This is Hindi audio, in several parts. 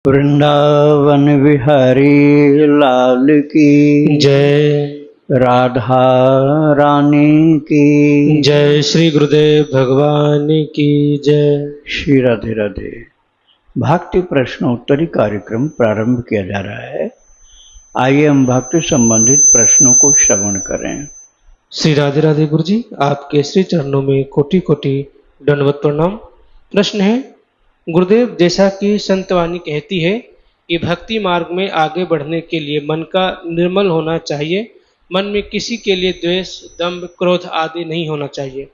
वृंदावन बिहारी लाल की जय। राधा रानी की जय। श्री गुरुदेव भगवान की जय। श्री राधे राधे। भक्ति प्रश्नोत्तरी कार्यक्रम प्रारंभ किया जा रहा है। आइए हम भक्ति संबंधित प्रश्नों को श्रवण करें। श्री राधे राधे गुरु जी, आपके श्री चरणों में कोटि कोटि दंडवत प्रणाम। प्रश्न है, गुरुदेव, जैसा कि संतवाणी कहती है कि भक्ति मार्ग में आगे बढ़ने के लिए मन का निर्मल होना चाहिए, मन में किसी के लिए द्वेष, दंभ, क्रोध आदि नहीं होना चाहिए,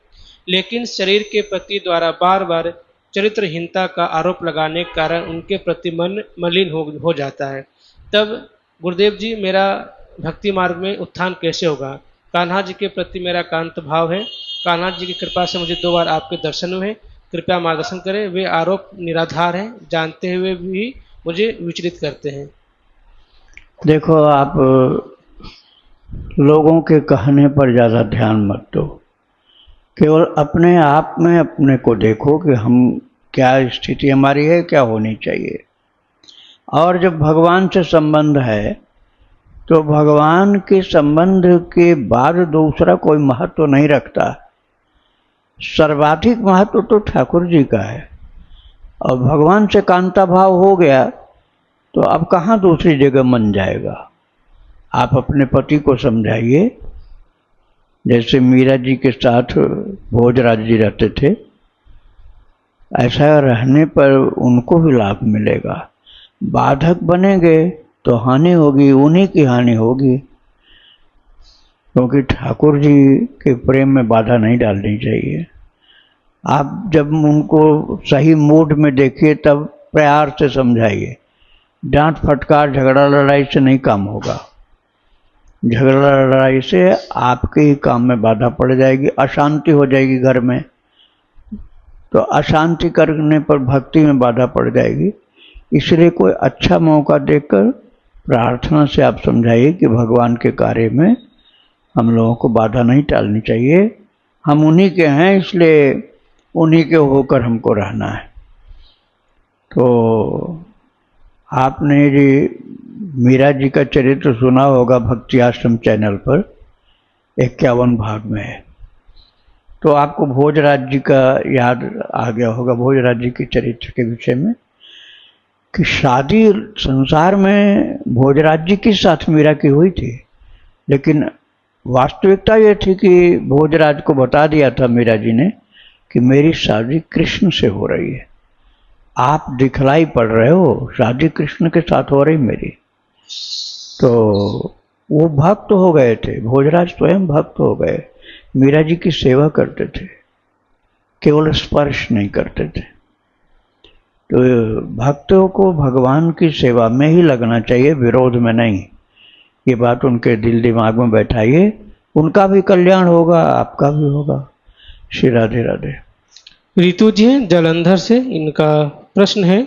लेकिन शरीर के प्रति द्वारा बार बार चरित्रहीनता का आरोप लगाने के कारण उनके प्रति मन मलिन हो जाता है। तब गुरुदेव जी, मेरा भक्ति मार्ग में उत्थान कैसे होगा? कान्हा जी के प्रति मेरा कांत भाव है। कान्हा जी की कृपा से मुझे 2 बार आपके दर्शन हुए, कृपया मार्गदर्शन करें। वे आरोप निराधार हैं, जानते हुए भी मुझे विचलित करते हैं। देखो, आप लोगों के कहने पर ज़्यादा ध्यान मत दो, केवल अपने आप में अपने को देखो कि हम क्या स्थिति हमारी है, क्या होनी चाहिए। और जब भगवान से संबंध है तो भगवान के संबंध के बाद दूसरा कोई महत्व नहीं रखता। सर्वाधिक महत्व तो ठाकुर जी का है, और भगवान से कांता भाव हो गया तो अब कहाँ दूसरी जगह मन जाएगा। आप अपने पति को समझाइए, जैसे मीरा जी के साथ भोजराज जी रहते थे, ऐसा रहने पर उनको भी लाभ मिलेगा। बाधक बनेंगे तो हानि होगी, उन्हीं की हानि होगी, क्योंकि ठाकुर जी के प्रेम में बाधा नहीं डालनी चाहिए। आप जब उनको सही मूड में देखिए तब प्यार से समझाइए। डांट फटकार झगड़ा लड़ाई से नहीं काम होगा। झगड़ा लड़ाई से आपके ही काम में बाधा पड़ जाएगी, अशांति हो जाएगी घर में, तो अशांति करने पर भक्ति में बाधा पड़ जाएगी। इसलिए कोई अच्छा मौका देकर प्रार्थना से आप समझाइए कि भगवान के कार्य में हम लोगों को बाधा नहीं टालनी चाहिए। हम उन्हीं के हैं, इसलिए उन्हीं के होकर हमको रहना है। तो आपने जी मीरा जी का चरित्र सुना होगा, भक्ति आश्रम चैनल पर 51 भाग में है। तो आपको भोजराज जी का याद आ गया होगा, भोजराज जी के चरित्र के विषय में, कि शादी संसार में भोजराज जी के साथ मीरा की हुई थी, लेकिन वास्तविकता ये थी कि भोजराज को बता दिया था मीरा जी ने कि मेरी शादी कृष्ण से हो रही है। आप दिखलाई पड़ रहे हो, शादी कृष्ण के साथ हो रही मेरी। तो वो भक्त हो गए थे, भोजराज स्वयं भक्त हो गए, मीरा जी की सेवा करते थे, केवल स्पर्श नहीं करते थे। तो भक्तों को भगवान की सेवा में ही लगना चाहिए, विरोध में नहीं। ये बात उनके दिल दिमाग में बैठाइए, उनका भी कल्याण होगा, आपका भी होगा। श्री राधे राधे। ऋतु जी हैं जलंधर से, इनका प्रश्न है,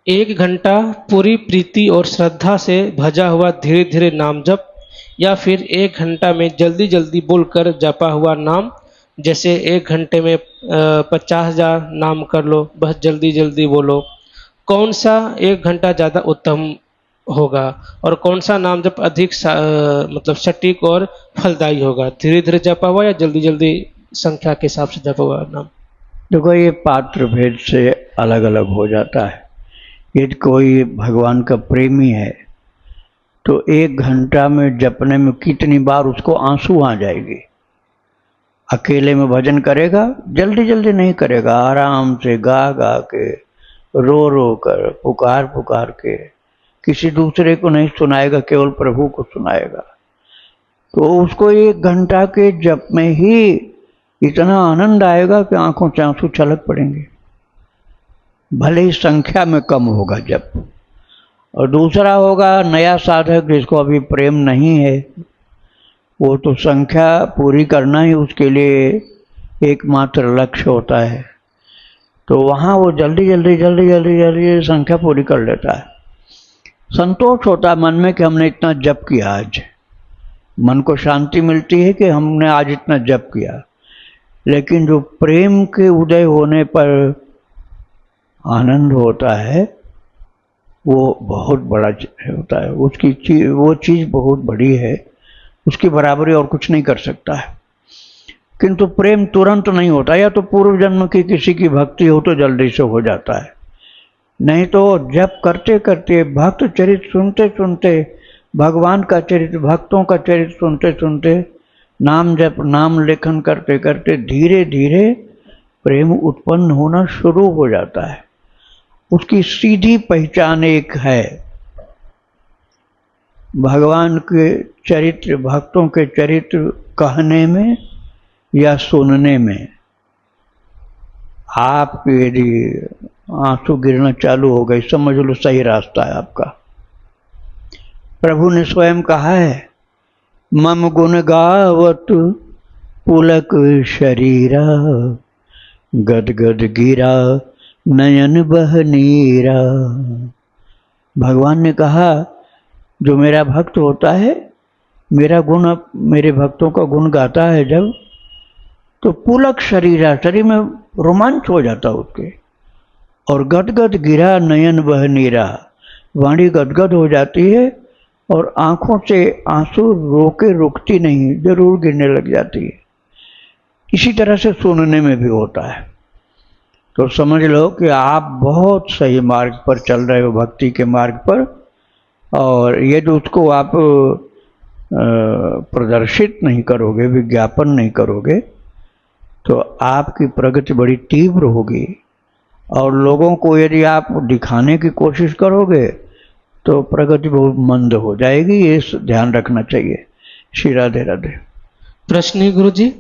1 घंटा पूरी प्रीति और श्रद्धा से भजा हुआ धीरे धीरे नाम जप, या फिर 1 घंटा में जल्दी जल्दी बोलकर जपा हुआ नाम, जैसे 1 घंटे में 50,000 नाम कर लो, बस जल्दी जल्दी बोलो, कौन सा 1 घंटा ज़्यादा उत्तम होगा? और कौन सा नाम जप अधिक मतलब सटीक और फलदायी होगा? धीरे धीरे जपा हुआ या जल्दी जल्दी संख्या के हिसाब से जपा हुआ नाम? देखो, ये पात्र भेद से अलग अलग हो जाता है। यदि कोई भगवान का प्रेमी है तो 1 घंटा में जपने में कितनी बार उसको आंसू आ जाएगी। अकेले में भजन करेगा, जल्दी जल्दी नहीं करेगा, आराम से गा गा के, रो रो कर, पुकार पुकार के, किसी दूसरे को नहीं सुनाएगा, केवल प्रभु को सुनाएगा। तो उसको 1 घंटा के जप में ही इतना आनंद आएगा कि आंखों से आंसू छलक पड़ेंगे, भले ही संख्या में कम होगा जप। और दूसरा होगा नया साधक जिसको अभी प्रेम नहीं है, वो तो संख्या पूरी करना ही उसके लिए एकमात्र लक्ष्य होता है, तो वहाँ वो जल्दी जल्दी जल्दी जल्दी जल्दी संख्या पूरी कर लेता है। संतोष होता है मन में कि हमने इतना जप किया, आज मन को शांति मिलती है कि हमने आज इतना जप किया। लेकिन जो प्रेम के उदय होने पर आनंद होता है वो बहुत बड़ा होता है। वो चीज़ बहुत बड़ी है, उसकी बराबरी और कुछ नहीं कर सकता है। किंतु प्रेम तुरंत नहीं होता, या तो पूर्व जन्म की किसी की भक्ति हो तो जल्दी से हो जाता है, नहीं तो जब करते करते भक्त चरित्र सुनते सुनते, भगवान का चरित्र, भक्तों का चरित्र सुनते सुनते, नाम जप नाम लेखन करते करते धीरे धीरे प्रेम उत्पन्न होना शुरू हो जाता है। उसकी सीधी पहचान एक है, भगवान के चरित्र, भक्तों के चरित्र कहने में या सुनने में। आप यदि आंसू गिरना चालू हो गई, समझ लो सही रास्ता है आपका। प्रभु ने स्वयं कहा है, मम गुण गावत पुलक शरीरा, गद गद गिरा नयन बह नीरा। भगवान ने कहा, जो मेरा भक्त होता है, मेरा गुण, मेरे भक्तों का गुण गाता है जब, तो पुलक शरीरा, शरीर में रोमांच हो जाता उसके, और गदगद गिरा नयन बह नीरा, वाणी गदगद हो जाती है और आंखों से आंसू रोके रुकती नहीं, जरूर गिरने लग जाती है। इसी तरह से सुनने में भी होता है। तो समझ लो कि आप बहुत सही मार्ग पर चल रहे हो, भक्ति के मार्ग पर, और यदि उसको आप प्रदर्शित नहीं करोगे, विज्ञापन नहीं करोगे, तो आपकी प्रगति बड़ी तीव्र होगी। और लोगों को यदि आप दिखाने की कोशिश करोगे तो प्रगति बहुत मंद हो जाएगी, ये ध्यान रखना चाहिए। श्री राधे राधे। प्रश्न है गुरु जी,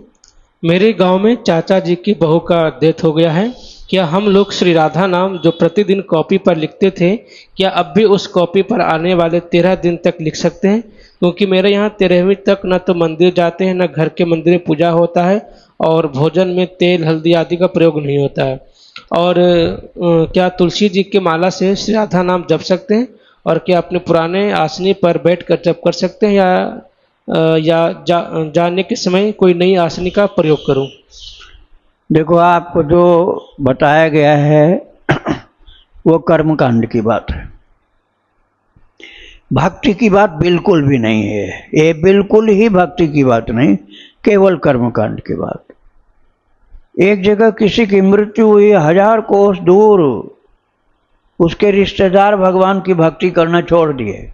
मेरे गांव में चाचा जी की बहू का डेथ हो गया है। क्या हम लोग श्री राधा नाम जो प्रतिदिन कॉपी पर लिखते थे, क्या अब भी उस कॉपी पर आने वाले 13 दिन तक लिख सकते हैं? क्योंकि मेरे यहाँ 13वीं तक न तो मंदिर जाते हैं, न घर के मंदिर में पूजा होता है, और भोजन में तेल हल्दी आदि का प्रयोग नहीं होता है। और क्या तुलसी जी की माला से श्री राधा नाम जप सकते हैं? और क्या अपने पुराने आसनी पर बैठकर जप कर सकते हैं, या जाने के समय कोई नई आसनी का प्रयोग करूं? देखो, आपको जो बताया गया है वो कर्मकांड की बात है, भक्ति की बात बिल्कुल भी नहीं है। ये बिल्कुल ही भक्ति की बात नहीं, केवल कर्मकांड की बात। एक जगह किसी की मृत्यु हुई, 1000 कोस दूर, उसके रिश्तेदार भगवान की भक्ति करना छोड़ दिए।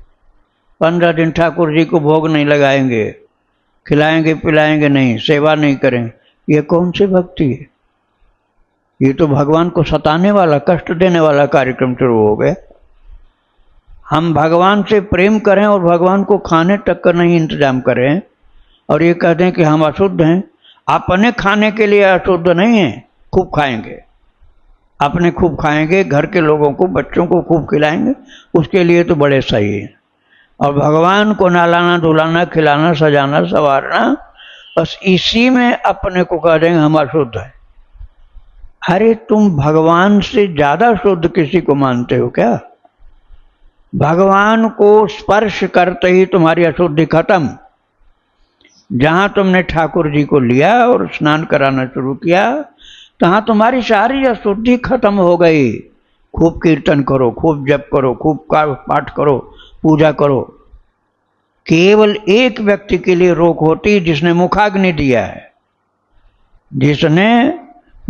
15 दिन ठाकुर जी को भोग नहीं लगाएंगे, खिलाएंगे पिलाएंगे नहीं, सेवा नहीं करें। ये कौन सी भक्ति है? ये तो भगवान को सताने वाला, कष्ट देने वाला कार्यक्रम शुरू हो गया। हम भगवान से प्रेम करें और भगवान को खाने तक का नहीं इंतजाम करें, और ये कहते हैं कि हम अशुद्ध हैं। अपने खाने के लिए अशुद्ध नहीं है, खूब खाएंगे, अपने खूब खाएंगे, घर के लोगों को, बच्चों को खूब खिलाएंगे, उसके लिए तो बड़े सही है। और भगवान को नहलाना धुलाना, खिलाना सजाना संवारना, बस इसी में अपने को कह देंगे हम अशुद्ध हैं। अरे तुम भगवान से ज्यादा शुद्ध किसी को मानते हो क्या? भगवान को स्पर्श करते ही तुम्हारी अशुद्धि खत्म। जहां तुमने ठाकुर जी को लिया और स्नान कराना शुरू किया, तहां तुम्हारी सारी अशुद्धि खत्म हो गई। खूब कीर्तन करो, खूब जप करो, खूब पाठ करो, पूजा करो। केवल एक व्यक्ति के लिए रोक होती, जिसने मुखाग्नि दिया है, जिसने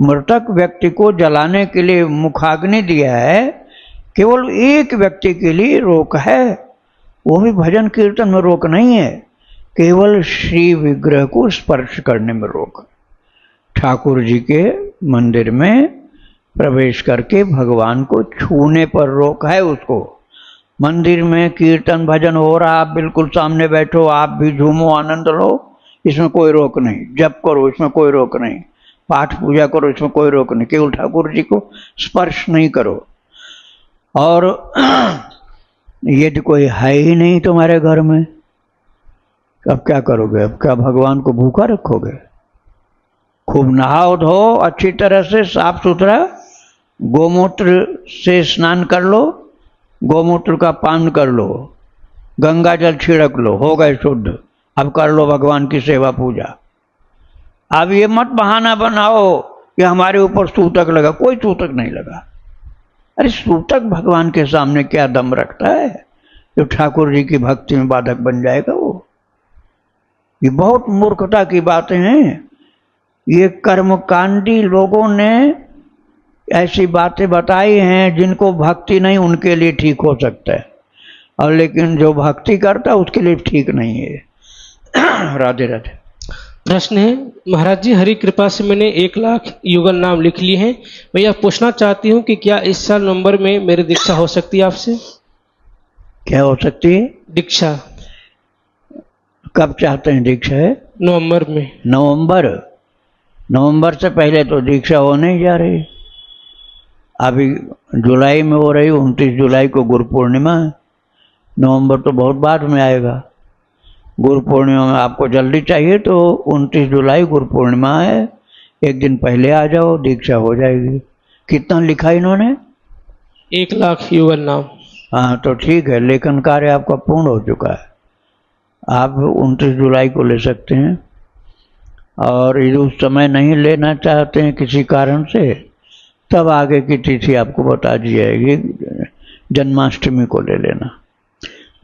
मृतक व्यक्ति को जलाने के लिए मुखाग्नि दिया है, केवल एक व्यक्ति के लिए रोक है। वो भी भजन कीर्तन में रोक नहीं है, केवल श्री विग्रह को स्पर्श करने में रोक है। ठाकुर जी के मंदिर में प्रवेश करके भगवान को छूने पर रोक है उसको। मंदिर में कीर्तन भजन हो रहा, आप बिल्कुल सामने बैठो, आप भी झूमो, आनंद लो, इसमें कोई रोक नहीं। जप करो, इसमें कोई रोक नहीं। पाठ पूजा करो, इसमें कोई रोक नहीं। केवल ठाकुर जी को स्पर्श नहीं करो। और यदि कोई है ही नहीं तुम्हारे घर में, अब क्या करोगे? अब क्या भगवान को भूखा रखोगे? खूब नहाओ धो अच्छी तरह से, साफ सुथरा, गोमूत्र से स्नान कर लो, गोमूत्र का पान कर लो, गंगा जल छिड़क लो, हो गए शुद्ध। अब कर लो भगवान की सेवा पूजा। अब ये मत बहाना बनाओ कि हमारे ऊपर सूतक लगा, कोई सूतक नहीं लगा। अरे सूतक भगवान के सामने क्या दम रखता है जो ठाकुर जी की भक्ति में बाधक बन जाएगा? वो ये बहुत मूर्खता की बातें हैं। ये कर्मकांडी लोगों ने ऐसी बातें बताई हैं जिनको भक्ति नहीं उनके लिए ठीक हो सकता है, और लेकिन जो भक्ति करता है उसके लिए ठीक नहीं है। राधे राधे। प्रश्न है, महाराज जी हरि कृपा से मैंने 1,00,000 युगल नाम लिख लिए हैं। मैं यह पूछना चाहती हूँ कि क्या इस साल नवंबर में मेरी दीक्षा हो सकती है आपसे? क्या हो सकती है? दीक्षा। कब चाहते हैं दीक्षा है? नवंबर में। नवंबर से पहले तो दीक्षा होने ही जा रही। अभी जुलाई में हो रही, 29 जुलाई को गुरु पूर्णिमा है। नवंबर तो बहुत बाद में आएगा। गुरु पूर्णिमा में आपको जल्दी चाहिए तो 29 जुलाई गुरु पूर्णिमा है, एक दिन पहले आ जाओ, दीक्षा हो जाएगी। कितना लिखा इन्होंने? 1,00,000 युगल नाम। हाँ तो ठीक है, लेखन कार्य आपका पूर्ण हो चुका है। आप 29 जुलाई को ले सकते हैं, और यदि उस समय नहीं लेना चाहते हैं किसी कारण से, तब आगे की तिथि आपको बता दी जाएगी, जन्माष्टमी को ले लेना,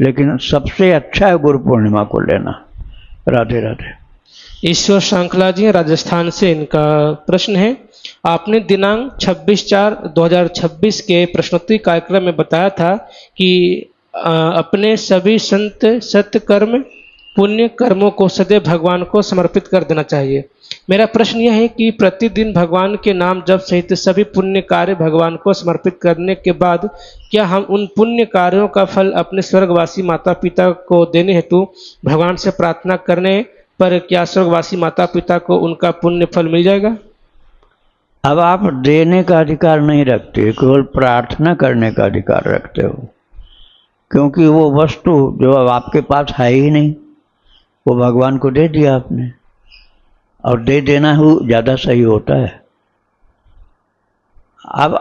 लेकिन सबसे अच्छा है गुरु पूर्णिमा को लेना। राधे राधे। ईश्वर श्रृंखला जी राजस्थान से, इनका प्रश्न है, आपने दिनांक 26/4/2026 के प्रश्नोत्तरी कार्यक्रम में बताया था कि अपने सभी संत सत्कर्म पुण्य कर्मों को सदैव भगवान को समर्पित कर देना चाहिए। मेरा प्रश्न यह है कि प्रतिदिन भगवान के नाम जप सहित सभी पुण्य कार्य भगवान को समर्पित करने के बाद क्या हम उन पुण्य कार्यों का फल अपने स्वर्गवासी माता पिता को देने हेतु भगवान से प्रार्थना करने पर क्या स्वर्गवासी माता पिता को उनका पुण्य फल मिल जाएगा? अब आप देने का अधिकार नहीं रखते, केवल प्रार्थना करने का अधिकार रखते हो, क्योंकि वो वस्तु जो अब आपके पास है ही नहीं, वो भगवान को दे दिया आपने, और दे देना ही ज़्यादा सही होता है। अब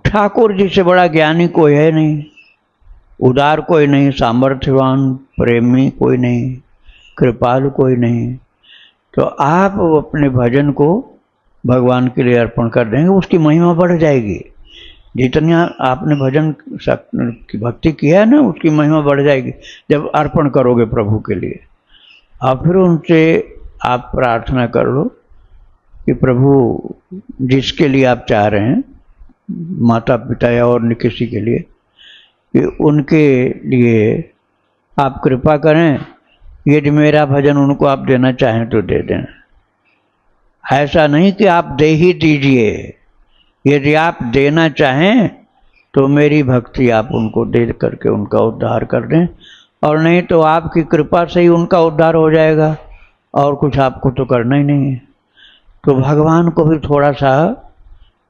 ठाकुर जी से बड़ा ज्ञानी कोई है नहीं, उदार कोई नहीं, सामर्थ्यवान प्रेमी कोई नहीं, कृपालु कोई नहीं। तो आप अपने भजन को भगवान के लिए अर्पण कर देंगे, उसकी महिमा बढ़ जाएगी। जितनी आपने भजन की भक्ति किया है ना, उसकी महिमा बढ़ जाएगी जब अर्पण करोगे प्रभु के लिए। और फिर उनसे आप प्रार्थना कर लो कि प्रभु जिसके लिए आप चाह रहे हैं, माता पिता या और किसी के लिए, कि उनके लिए आप कृपा करें, यदि मेरा भजन उनको आप देना चाहें तो दे दें। ऐसा नहीं कि आप दे ही दीजिए, यदि आप देना चाहें तो मेरी भक्ति आप उनको दे करके उनका उद्धार कर दें, और नहीं तो आपकी कृपा से ही उनका उद्धार हो जाएगा, और कुछ आपको तो करना ही नहीं है। तो भगवान को भी थोड़ा सा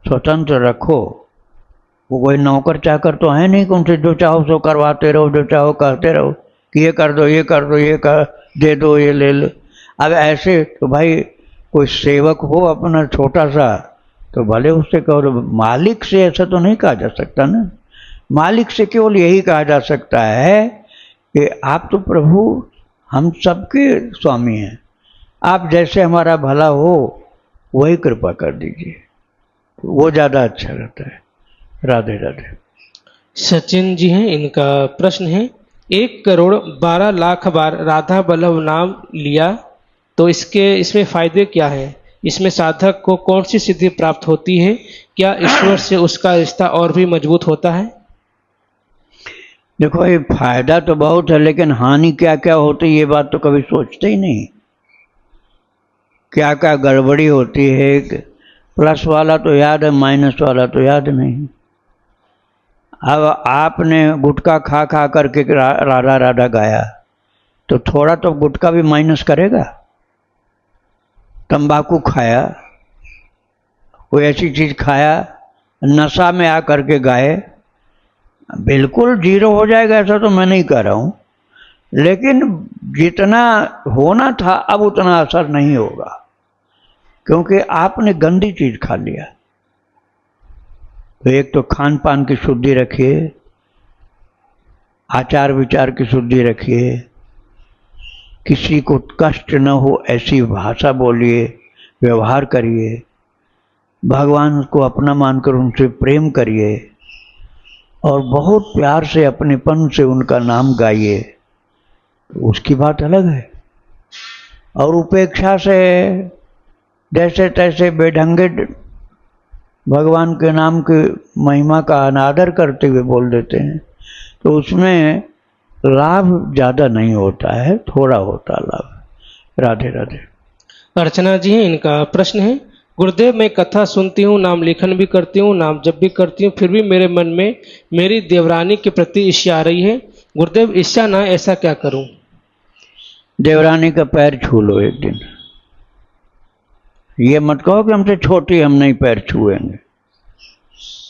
स्वतंत्र रखो। वो कोई नौकर चाकर तो है नहीं कि उनसे जो चाहो सो करवाते रहो, जो चाहो कहते रहो कि ये कर दो, ये कर दो, ये कर दे दो, ये ले लो। अब ऐसे तो भाई कोई सेवक हो अपना छोटा सा, तो भले उससे कहो, मालिक से ऐसा तो नहीं कहा जा सकता ना। मालिक से केवल यही कहा जा सकता है कि आप तो प्रभु हम सबके स्वामी हैं, आप जैसे हमारा भला हो वही कृपा कर दीजिए, वो ज़्यादा अच्छा रहता है। राधे राधे। सचिन जी हैं, इनका प्रश्न है, 1,12,00,000 बार राधा बल्लभ नाम लिया तो इसमें फायदे क्या है? इसमें साधक को कौन सी सिद्धि प्राप्त होती है? क्या ईश्वर से उसका रिश्ता और भी मजबूत होता है? देखो, ये फायदा तो बहुत है, लेकिन हानि क्या क्या होती है ये बात तो कभी सोचते ही नहीं। क्या क्या गड़बड़ी होती है, प्लस वाला तो याद है, माइनस वाला तो याद नहीं। अब आपने गुटखा खा खा करके राधा राधा गाया, तो थोड़ा तो गुटखा भी माइनस करेगा। तंबाकू खाया, कोई ऐसी चीज खाया, नशा में आकर के गाए, बिल्कुल जीरो हो जाएगा ऐसा तो मैं नहीं कह रहा हूं, लेकिन जितना होना था अब उतना असर नहीं होगा, क्योंकि आपने गंदी चीज खा लिया। तो एक तो खान पान की शुद्धि रखिए, आचार विचार की शुद्धि रखिए, किसी को कष्ट न हो ऐसी भाषा बोलिए, व्यवहार करिए, भगवान को अपना मानकर उनसे प्रेम करिए, और बहुत प्यार से अपनेपन से उनका नाम गाइए, तो उसकी बात अलग है। और उपेक्षा से जैसे तैसे बेढंगे भगवान के नाम की महिमा का अनादर करते हुए बोल देते हैं, तो उसमें लाभ ज़्यादा नहीं होता है, थोड़ा होता है लाभ। राधे राधे। अर्चना जी हैं, इनका प्रश्न है, गुरुदेव मैं कथा सुनती हूँ, नाम लेखन भी करती हूँ, नाम जप भी करती हूँ, फिर भी मेरे मन में मेरी देवरानी के प्रति ईर्ष्या आ रही है। गुरुदेव ईर्ष्या ना, ऐसा क्या करूं? देवरानी का पैर छू लो एक दिन। ये मत कहो कि हमसे छोटी, हम नहीं पैर छुएंगे।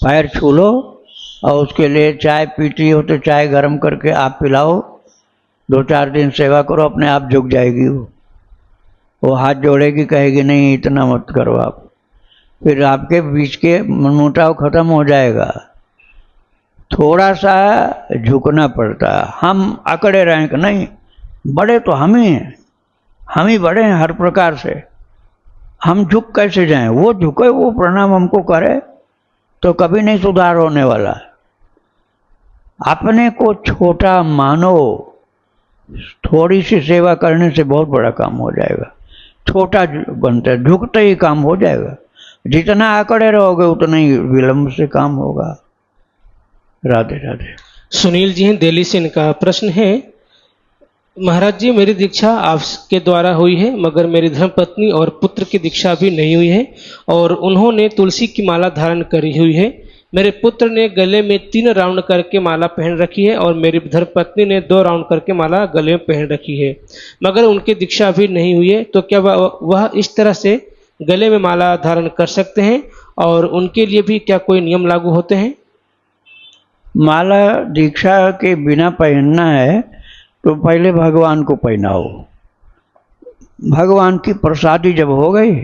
पैर छू लो और उसके लिए चाय पीती हो तो चाय गर्म करके आप पिलाओ, 2-4 दिन सेवा करो, अपने आप झुक जाएगी वो हाथ जोड़ेगी, कहेगी नहीं इतना मत करो आप। फिर आपके बीच के मनमुटाव खत्म हो जाएगा। थोड़ा सा झुकना पड़ता है। हम अकड़े रहें कि नहीं, बड़े तो हम ही हैं, हम ही बड़े हैं हर प्रकार से, हम झुक कैसे जाएं? वो झुके, वो प्रणाम हमको करे, तो कभी नहीं सुधार होने वाला। अपने को छोटा मानो, थोड़ी सी सेवा करने से बहुत बड़ा काम हो जाएगा। छोटा बनता है, झुकते ही काम हो जाएगा। जितना आकड़े रहोगे उतना ही विलंब से काम होगा। राधे राधे। सुनील जी हैं दिल्ली से, इनका प्रश्न है, महाराज जी मेरी दीक्षा आपके द्वारा हुई है, मगर मेरी धर्मपत्नी और पुत्र की दीक्षा भी नहीं हुई है और उन्होंने तुलसी की माला धारण करी हुई है। मेरे पुत्र ने गले में 3 राउंड करके माला पहन रखी है और मेरी धर्मपत्नी ने 2 राउंड करके माला गले में पहन रखी है, मगर उनकी दीक्षा भी नहीं हुई है। तो क्या वह इस तरह से गले में माला धारण कर सकते हैं और उनके लिए भी क्या कोई नियम लागू होते हैं? माला दीक्षा के बिना पहनना है तो पहले भगवान को पहनाओ। भगवान की प्रसादी जब हो गई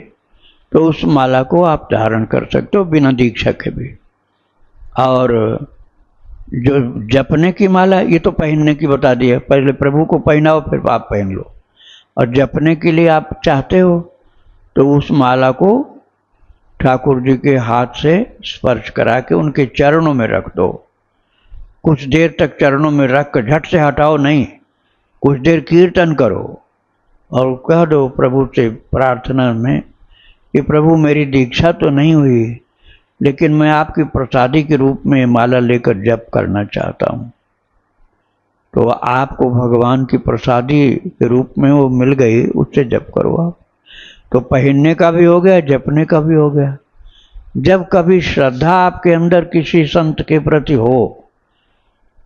तो उस माला को आप धारण कर सकते हो बिना दीक्षा के भी। और जो जपने की माला, ये तो पहनने की बता दी है, पहले प्रभु को पहनाओ फिर आप पहन लो। और जपने के लिए आप चाहते हो तो उस माला को ठाकुर जी के हाथ से स्पर्श करा के उनके चरणों में रख दो। कुछ देर तक चरणों में रख कर झट से हटाओ नहीं, कुछ देर कीर्तन करो और कह दो प्रभु से प्रार्थना में कि प्रभु मेरी दीक्षा तो नहीं हुई, लेकिन मैं आपकी प्रसादी के रूप में माला लेकर जप करना चाहता हूँ। तो आपको भगवान की प्रसादी के रूप में वो मिल गई, उससे जप करो आप। तो पहनने का भी हो गया, जपने का भी हो गया। जब कभी श्रद्धा आपके अंदर किसी संत के प्रति हो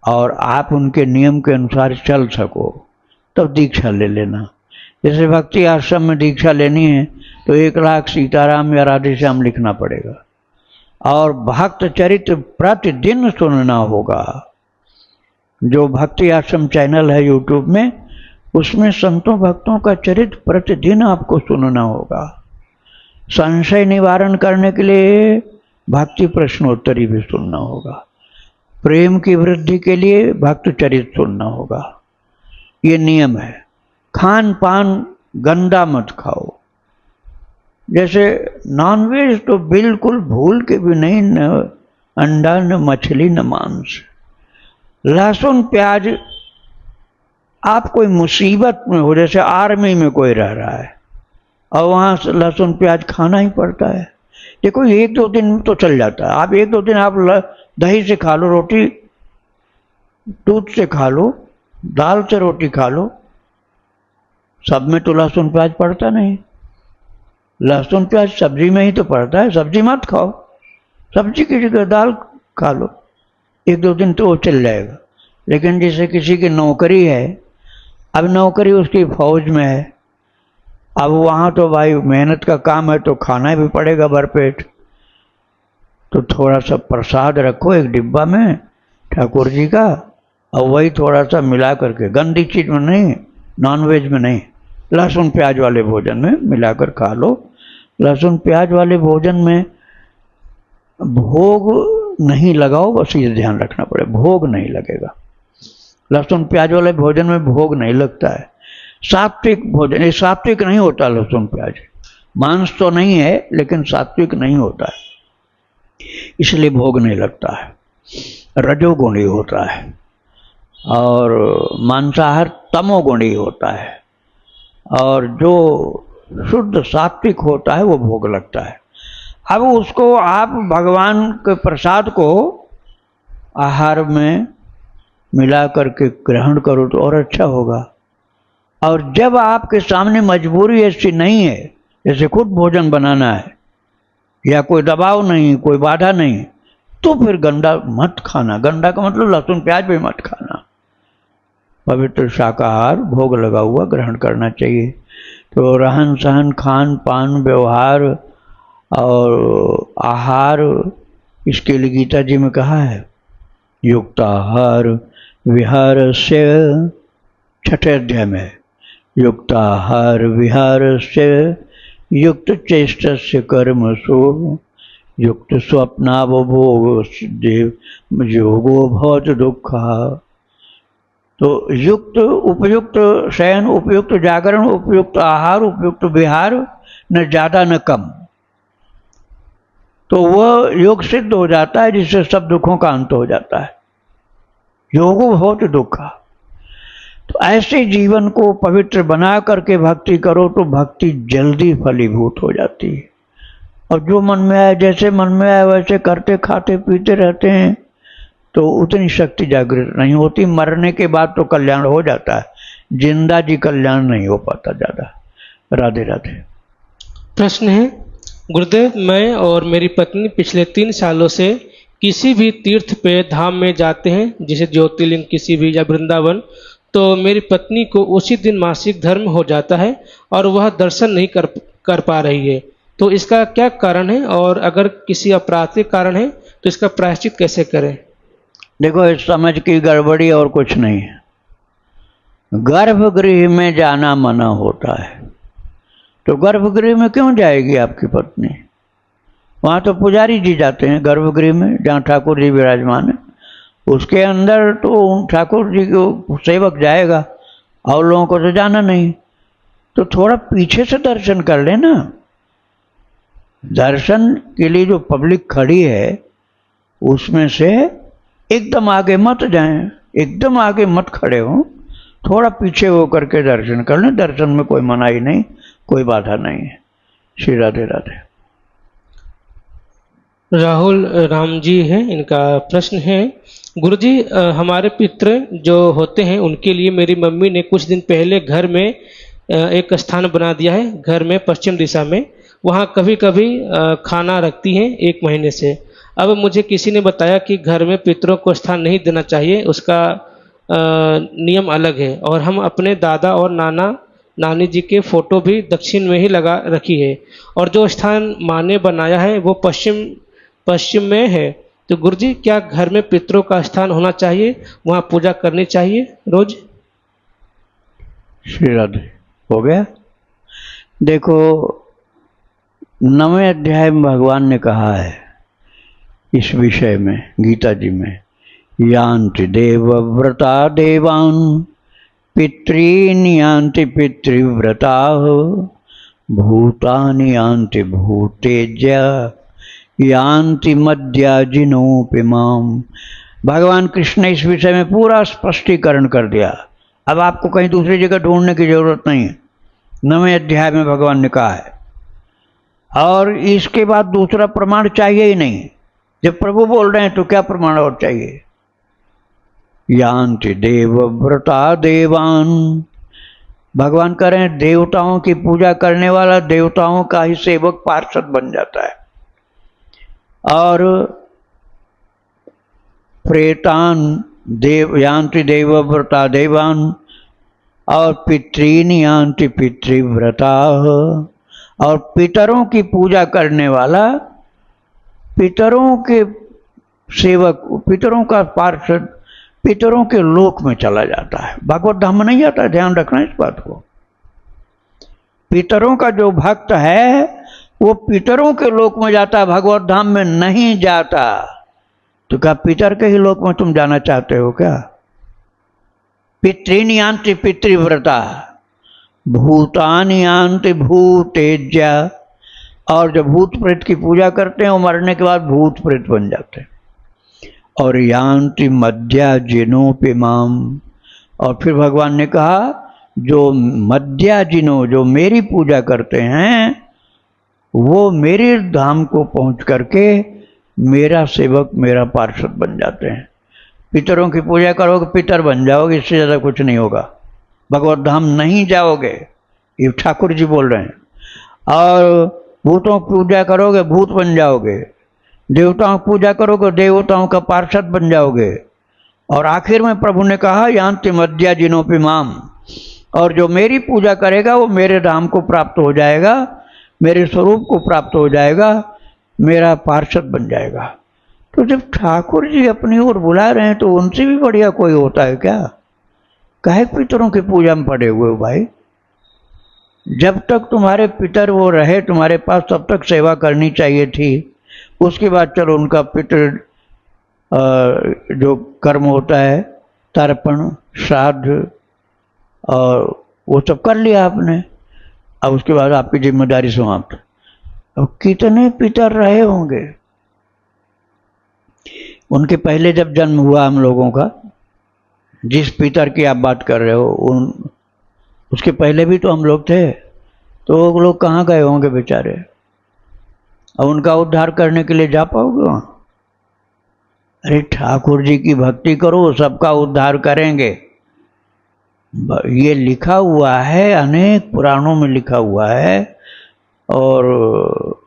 और आप उनके नियम के अनुसार चल सको तब दीक्षा ले लेना। जैसे भक्ति आश्रम में दीक्षा लेनी है तो 1 लाख सीताराम या राधेश्याम लिखना पड़ेगा और भक्त चरित्र प्रतिदिन सुनना होगा। जो भक्ति आश्रम चैनल है यूट्यूब में, उसमें संतों भक्तों का चरित्र प्रतिदिन आपको सुनना होगा। संशय निवारण करने के लिए भक्ति प्रश्नोत्तरी भी सुनना होगा। प्रेम की वृद्धि के लिए भक्त चरित्र सुनना होगा। ये नियम है। खान पान गंदा मत खाओ। जैसे नॉनवेज तो बिल्कुल भूल के भी नहीं, न अंडा न मछली न मांस। लहसुन प्याज, आप कोई मुसीबत में हो, जैसे आर्मी में कोई रह रहा है और वहाँ से लहसुन प्याज खाना ही पड़ता है। देखो 1-2 दिन तो चल जाता है। आप 1-2 दिन आप दही से खा लो, रोटी दूध से खा लो, दाल से रोटी खा लो, सब में तो लहसुन प्याज पड़ता नहीं। लहसुन प्याज सब्जी में ही तो पड़ता है। सब्जी मत खाओ, सब्जी की जगह दाल खा लो, 1-2 दिन तो वो चल जाएगा। लेकिन जैसे किसी की नौकरी है, अब नौकरी उसकी फौज में है, अब वहाँ तो भाई मेहनत का काम है तो खाना भी पड़ेगा भरपेट। तो थोड़ा सा प्रसाद रखो एक डिब्बा में ठाकुर जी का, और वही थोड़ा सा मिला करके, गंदी चीज में नहीं, नॉनवेज में नहीं, लहसुन प्याज वाले भोजन में मिलाकर खा लो। लहसुन प्याज वाले भोजन में भोग नहीं लगाओ, बस ये ध्यान रखना पड़े, भोग नहीं लगेगा। लहसुन प्याज वाले भोजन में भोग नहीं लगता है। सात्विक भोजन, ये सात्विक नहीं होता लहसुन प्याज, मांस तो नहीं है लेकिन सात्विक नहीं होता है, इसलिए भोग नहीं लगता है। रजोगुणी होता है और मांसाहार तमोगुणी होता है और जो शुद्ध सात्विक होता है वो भोग लगता है। अब उसको आप भगवान के प्रसाद को आहार में मिला करके ग्रहण करो तो और अच्छा होगा। और जब आपके सामने मजबूरी ऐसी नहीं है, जैसे खुद भोजन बनाना है या कोई दबाव नहीं, कोई बाधा नहीं, तो फिर गंदा मत खाना। गंदा का मतलब लहसुन प्याज भी मत खाना। पवित्र शाकाहार भोग लगा हुआ ग्रहण करना चाहिए। तो रहन सहन, खान पान, व्यवहार और आहार, इसके लिए गीता जी में कहा है युक्ताहार विहारस्य, छठे अध्याय में, युक्ताहार विहारस्य युक्त चेष्टस्य कर्मसु युक्त स्वप्नावभोग योगो भवत दुःखः। तो युक्त उपयुक्त शयन, उपयुक्त जागरण, उपयुक्त आहार, उपयुक्त विहार, न ज़्यादा न कम, तो वह योग सिद्ध हो जाता है, जिससे सब दुखों का अंत हो जाता है। योगो भवत दुःखः। तो ऐसे जीवन को पवित्र बना करके भक्ति करो तो भक्ति जल्दी फलीभूत हो जाती है। और जो मन में आए, जैसे मन में आए वैसे करते खाते पीते रहते हैं तो उतनी शक्ति जागृत नहीं होती। मरने के बाद तो कल्याण हो जाता है, जिंदा जी कल्याण नहीं हो पाता ज़्यादा। राधे राधे। प्रश्न है, गुरुदेव, मैं और मेरी पत्नी पिछले 3 सालों से किसी भी तीर्थ पे धाम में जाते हैं, जैसे ज्योतिर्लिंग किसी भी या वृंदावन, तो मेरी पत्नी को उसी दिन मासिक धर्म हो जाता है और वह दर्शन नहीं कर पा रही है। तो इसका क्या कारण है, और अगर किसी अपराध के कारण है तो इसका प्रायश्चित कैसे करें? देखो, इस समझ की गड़बड़ी और कुछ नहीं है। गर्भगृह में जाना मना होता है, तो गर्भगृह में क्यों जाएगी आपकी पत्नी? वहाँ तो पुजारी जी जाते हैं गर्भगृह में, जहाँ ठाकुर जी विराजमान है, उसके अंदर तो ठाकुर जी को सेवक जाएगा और लोगों को तो जाना नहीं। तो थोड़ा पीछे से दर्शन कर लेना। दर्शन के लिए जो पब्लिक खड़ी है उसमें से एकदम आगे मत जाएं, एकदम आगे मत खड़े हो, थोड़ा पीछे हो करके दर्शन कर लें। दर्शन में कोई मनाही नहीं, कोई बाधा नहीं है। श्री राधे राधे। राहुल राम जी हैं, इनका प्रश्न है, गुरुजी, हमारे पितृ जो होते हैं उनके लिए मेरी मम्मी ने कुछ दिन पहले घर में एक स्थान बना दिया है, घर में पश्चिम दिशा में। वहाँ कभी कभी खाना रखती हैं 1 महीने से। अब मुझे किसी ने बताया कि घर में पितरों को स्थान नहीं देना चाहिए, उसका नियम अलग है, और हम अपने दादा और नानी जी के फोटो भी दक्षिण में ही लगा रखी है, और जो स्थान माँ ने बनाया है वो पश्चिम में है। तो गुरुजी, क्या घर में पितरों का स्थान होना चाहिए, वहाँ पूजा करनी चाहिए रोज? श्री राधे। हो गया। देखो, 9वें अध्याय में भगवान ने कहा है इस विषय में, गीता जी में, यान्ति देवव्रता देवान् पितॄन् यान्ति पितृव्रताः भूतानि यान्ति भूतेज्य यान्ति मद्याजिनोऽपि माम्। भगवान कृष्ण ने इस विषय में पूरा स्पष्टीकरण कर दिया। अब आपको कहीं दूसरी जगह ढूंढने की जरूरत नहीं है, 9वें अध्याय में भगवान ने कहा है। और इसके बाद दूसरा प्रमाण चाहिए ही नहीं। जब प्रभु बोल रहे हैं तो क्या प्रमाण और चाहिए? यान्ति देवव्रता देवान्, भगवान कह रहे हैं देवताओं की पूजा करने वाला देवताओं का ही सेवक पार्षद बन जाता है। और प्रेतान देव यान्ति देवव्रता देवान्, और पितॄन् यान्ति पितृव्रता, और पितरों की पूजा करने वाला पितरों के सेवक, पितरों का पार्षद पितरों के लोक में चला जाता है, भगवत धाम में नहीं जाता है। ध्यान रखना इस बात को। पितरों का जो भक्त है वो पितरों के लोक में जाता है, भगवत धाम में नहीं जाता। तो क्या पितर के ही लोक में तुम जाना चाहते हो क्या? पितॄन् यान्ति पितृव्रता भूतानि यान्ति भूतेज्य, और जब भूत प्रेत की पूजा करते हैं वो मरने के बाद भूत प्रेत बन जाते हैं। और यान्ति मध्या जिनोपिमाम। और फिर भगवान ने कहा जो मध्या जिनो, जो मेरी पूजा करते हैं, वो मेरे धाम को पहुंच करके मेरा सेवक, मेरा पार्षद बन जाते हैं। पितरों की पूजा करोगे पितर बन जाओगे, इससे ज़्यादा कुछ नहीं होगा। भगवत धाम नहीं जाओगे, ये ठाकुर जी बोल रहे हैं। और भूतों की पूजा करोगे भूत बन जाओगे, देवताओं की पूजा करोगे देवताओं का पार्षद बन जाओगे। और आखिर में प्रभु ने कहा यान्ति मध्या जिनोपिमाम, और जो मेरी पूजा करेगा वो मेरे धाम को प्राप्त हो जाएगा, मेरे स्वरूप को प्राप्त हो जाएगा, मेरा पार्षद बन जाएगा। तो जब ठाकुर जी अपनी ओर बुला रहे हैं तो उनसे भी बढ़िया कोई होता है क्या? काहे पितरों की पूजा में पड़े हुए हो भाई? जब तक तुम्हारे पितर वो रहे तुम्हारे पास तब तक सेवा करनी चाहिए थी। उसके बाद चलो उनका पितर जो कर्म होता है, तर्पण, श्राद्ध, और वो सब कर लिया आपने। अब उसके बाद आपकी जिम्मेदारी समाप्त। अब कितने पितर रहे होंगे? उनके पहले जब जन्म हुआ हम लोगों का, जिस पितर की आप बात कर रहे हो, उसके पहले भी तो हम लोग थे। तो वो लोग कहाँ गए होंगे बेचारे? अब उनका उद्धार करने के लिए जा पाओगे वहाँ? अरे ठाकुर जी की भक्ति करो, सबका उद्धार करेंगे। ये लिखा हुआ है, अनेक पुराणों में लिखा हुआ है, और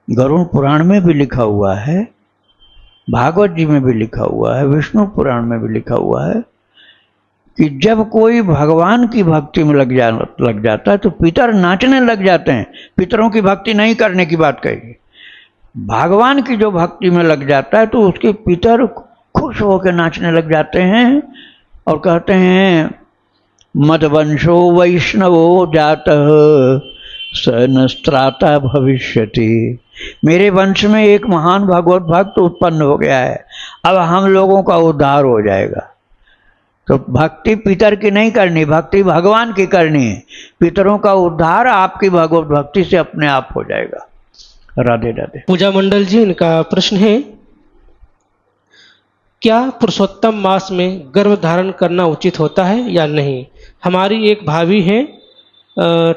गरुड़ पुराण में भी लिखा हुआ है, भागवत जी में भी लिखा हुआ है, विष्णु पुराण में भी लिखा हुआ है कि जब कोई भगवान की भक्ति में लग जाता है तो पितर नाचने लग जाते हैं। पितरों की भक्ति नहीं करने की बात कही, भगवान की जो भक्ति में लग जाता है तो उसके पितर खुश होकर नाचने लग जाते हैं और कहते हैं मदवंशो वैष्णवो जातः स नस्त्राता भविष्यति। मेरे वंश में एक महान भगवत भक्त उत्पन्न हो गया है, अब हम लोगों का उद्धार हो जाएगा। तो भक्ति पितर की नहीं करनी, भक्ति भगवान की करनी है। पितरों का उद्धार आपकी भगवत भक्ति से अपने आप हो जाएगा। राधे राधे। पूजा मंडल जी, इनका प्रश्न है, क्या पुरुषोत्तम मास में गर्भ धारण करना उचित होता है या नहीं? हमारी एक भाभी हैं,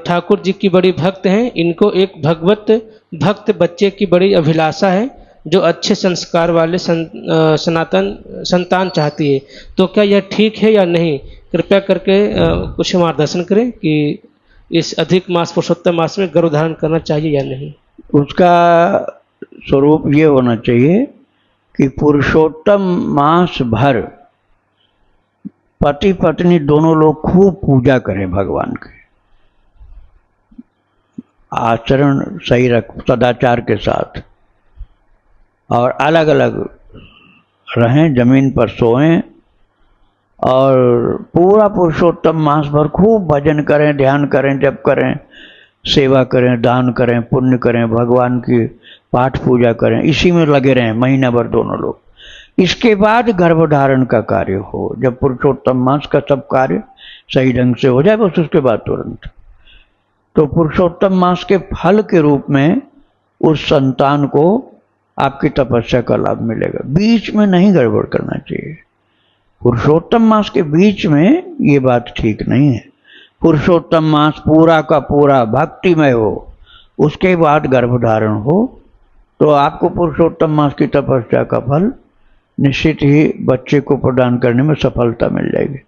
ठाकुर जी की बड़ी भक्त हैं। इनको एक भगवत भक्त बच्चे की बड़ी अभिलाषा है जो अच्छे संस्कार वाले सनातन संतान चाहती है। तो क्या यह ठीक है या नहीं? कृपया करके कुछ मार्गदर्शन करें कि इस अधिक मास पुरुषोत्तम मास में गर्भ धारण करना चाहिए या नहीं। उसका स्वरूप ये होना चाहिए कि पुरुषोत्तम मास भर पति पत्नी दोनों लोग खूब पूजा करें भगवान की, आचरण सही रख, सदाचार के साथ, और अलग अलग रहें, जमीन पर सोएं, और पूरा पुरुषोत्तम मास भर खूब भजन करें, ध्यान करें, जप करें, सेवा करें, दान करें, पुण्य करें, भगवान की पाठ पूजा करें, इसी में लगे रहें महीना भर दोनों लोग। इसके बाद गर्भधारण का कार्य हो, जब पुरुषोत्तम मास का सब कार्य सही ढंग से हो जाए, बस उसके बाद तुरंत। तो पुरुषोत्तम मास के फल के रूप में उस संतान को आपकी तपस्या का लाभ मिलेगा। बीच में नहीं गड़बड़ करना चाहिए। पुरुषोत्तम मास के बीच में ये बात ठीक नहीं है। पुरुषोत्तम मास पूरा का पूरा भक्तिमय हो, उसके बाद गर्भधारण हो, तो आपको पुरुषोत्तम मास की तपस्या का फल निश्चित ही बच्चे को प्रदान करने में सफलता मिल जाएगी।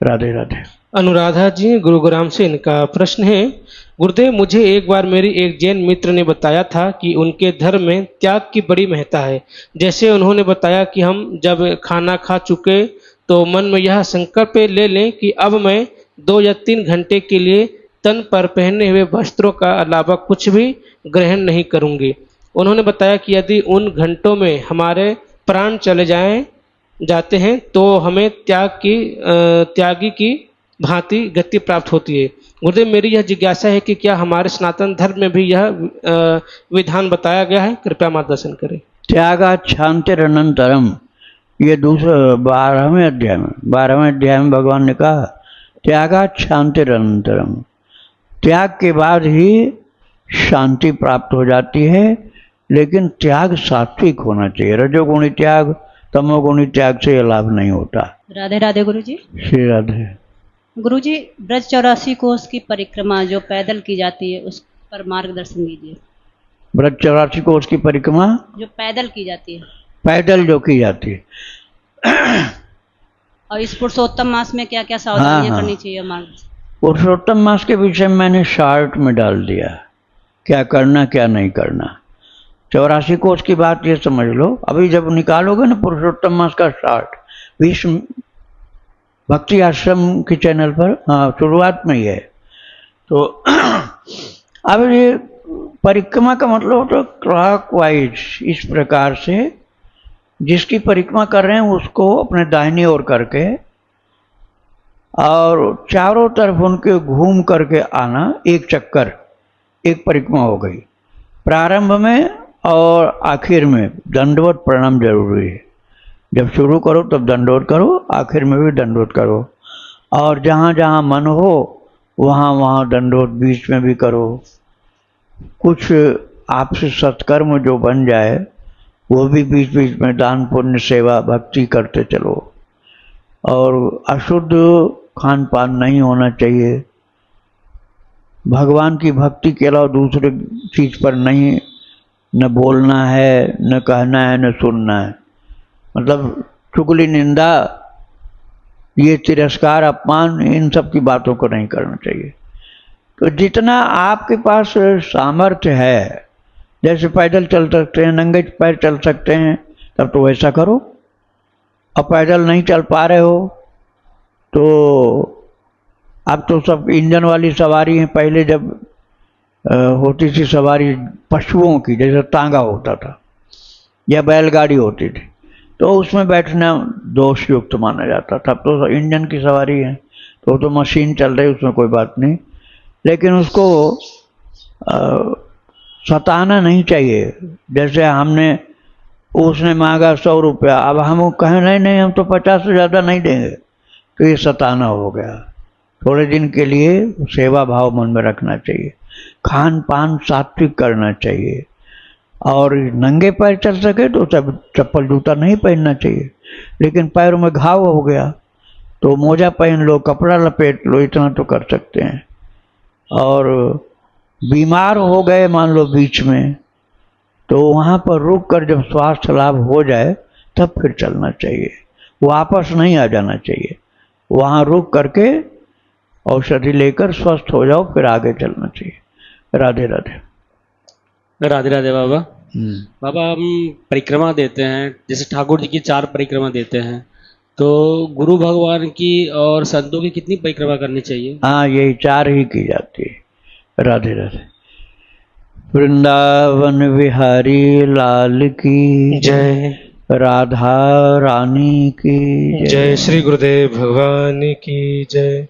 राधे राधे। अनुराधा जी गुरुग्राम से, इनका प्रश्न है, गुरुदेव मुझे एक बार मेरी एक जैन मित्र ने बताया था कि उनके धर्म में त्याग की बड़ी महत्ता है। जैसे उन्होंने बताया कि हम जब खाना खा चुके तो मन में यह संकल्प ले लें कि अब मैं 2 या 3 घंटे के लिए तन पर पहने हुए वस्त्रों का अलावा कुछ भी ग्रहण नहीं करूंगी। उन्होंने बताया कि यदि उन घंटों में हमारे प्राण चले जाते हैं तो हमें त्यागी की भांति गति प्राप्त होती है। गुरुदेव मेरी यह जिज्ञासा है कि क्या हमारे सनातन धर्म में भी यह विधान बताया गया है? कृपया मार्गदर्शन करें। त्यागा शांतिरनंतरम, ये दूसरा 12वें अध्याय में भगवान ने कहा त्यागा शांतिरनंतरम, त्याग के बाद ही शांति प्राप्त हो जाती है। लेकिन त्याग सात्विक होना चाहिए। रजोगुणी त्याग तमोगुणी त्याग से ये लाभ नहीं होता। राधे राधे गुरुजी। श्री राधे। गुरुजी, ब्रज 84 कोस की परिक्रमा जो पैदल की जाती है उस पर मार्गदर्शन दीजिए। ब्रज 84 कोस की परिक्रमा जो पैदल की जाती है पैदल जो की जाती है, और इस पुरुषोत्तम मास में क्या क्या सावधानियां हाँ। करनी चाहिए मार्गदर्शन? पुरुषोत्तम मास के विषय में मैंने शॉर्ट में डाल दिया, क्या करना क्या नहीं करना। 84 कोस की बात ये समझ लो, अभी जब निकालोगे ना पुरुषोत्तम मास का शॉर्ट, विश्व भक्ति आश्रम के चैनल पर, हाँ शुरुआत में ही है। तो अब ये परिक्रमा का मतलब तो क्लॉकवाइज, इस प्रकार से जिसकी परिक्रमा कर रहे हैं उसको अपने दाहिनी ओर करके और चारों तरफ उनके घूम करके आना, एक चक्कर, एक परिक्रमा हो गई। प्रारंभ में और आखिर में दंडवत प्रणाम जरूरी है। जब शुरू करो तब दंडवत करो, आखिर में भी दंडवत करो, और जहाँ जहाँ मन हो वहाँ वहाँ दंडवत बीच में भी करो। कुछ आपसे सत्कर्म जो बन जाए वो भी बीच बीच में दान पुण्य सेवा भक्ति करते चलो। और अशुद्ध खान पान नहीं होना चाहिए। भगवान की भक्ति के अलावा दूसरे चीज पर नहीं, न बोलना है, न कहना है, न सुनना है। मतलब चुगली, निंदा, ये तिरस्कार, अपमान, इन सब की बातों को नहीं करना चाहिए। तो जितना आपके पास सामर्थ्य है, जैसे पैदल चल सकते हैं, नंगे पैर चल सकते हैं, तब तो वैसा करो। अब पैदल नहीं चल पा रहे हो तो अब तो सब इंजन वाली सवारी है। पहले जब होती थी सवारी पशुओं की, जैसे तांगा होता था या बैलगाड़ी होती थी, तो उसमें बैठना दोष युक्त माना जाता था। अब तो इंजन की सवारी है तो मशीन चल रही, उसमें कोई बात नहीं, लेकिन उसको सताना नहीं चाहिए। जैसे उसने मांगा 100 रुपया, अब हम कहें नहीं हम तो 50 से ज़्यादा नहीं देंगे, तो ये सताना हो गया। थोड़े दिन के लिए सेवा भाव मन में रखना चाहिए, खान पान सात्विक करना चाहिए, और नंगे पैर चल सके तो चप्पल जूता नहीं पहनना चाहिए। लेकिन पैरों में घाव हो गया तो मोजा पहन लो, कपड़ा लपेट लो, इतना तो कर सकते हैं। और बीमार हो गए मान लो बीच में, तो वहाँ पर रुक कर जब स्वास्थ्य लाभ हो जाए तब फिर चलना चाहिए, वापस नहीं आ जाना चाहिए। वहाँ रुक करके औषधि लेकर स्वस्थ हो जाओ, फिर आगे चलना चाहिए। राधे राधे। राधे राधे बाबा। बाबा, हम परिक्रमा देते हैं, जैसे ठाकुर जी की 4 परिक्रमा देते हैं, तो गुरु भगवान की और संतों की कितनी परिक्रमा करनी चाहिए? हाँ, यही 4 ही की जाती है। राधे राधे। वृंदावन विहारी लाल की जय। राधा रानी की जय। श्री गुरुदेव भगवान की जय।